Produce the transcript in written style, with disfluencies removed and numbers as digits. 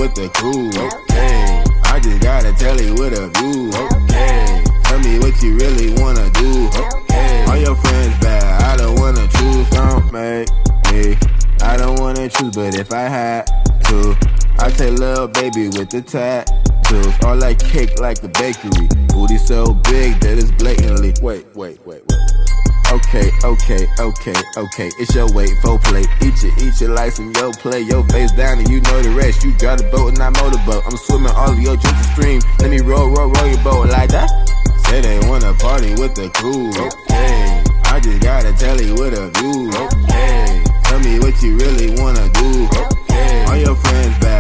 with the crew, okay. I just got a telly with a view, okay. Tell me what you really wanna do, okay. All your friends bad, I don't wanna choose, don't make me. I don't wanna choose, but if I had to, I'd take little baby with the tattoos. All that cake like a bakery. Booty so big that it's blatantly. Wait. Okay. It's your weight, full plate. Eat your life and your play. Your face down and you know the rest. You drive the boat and I motorboat. I'm swimming all of your drinks stream. Let me roll your boat like that. Say they wanna party with the crew, okay. I just got a telly with a view, okay. Tell me what you really wanna do, okay. All your friends back.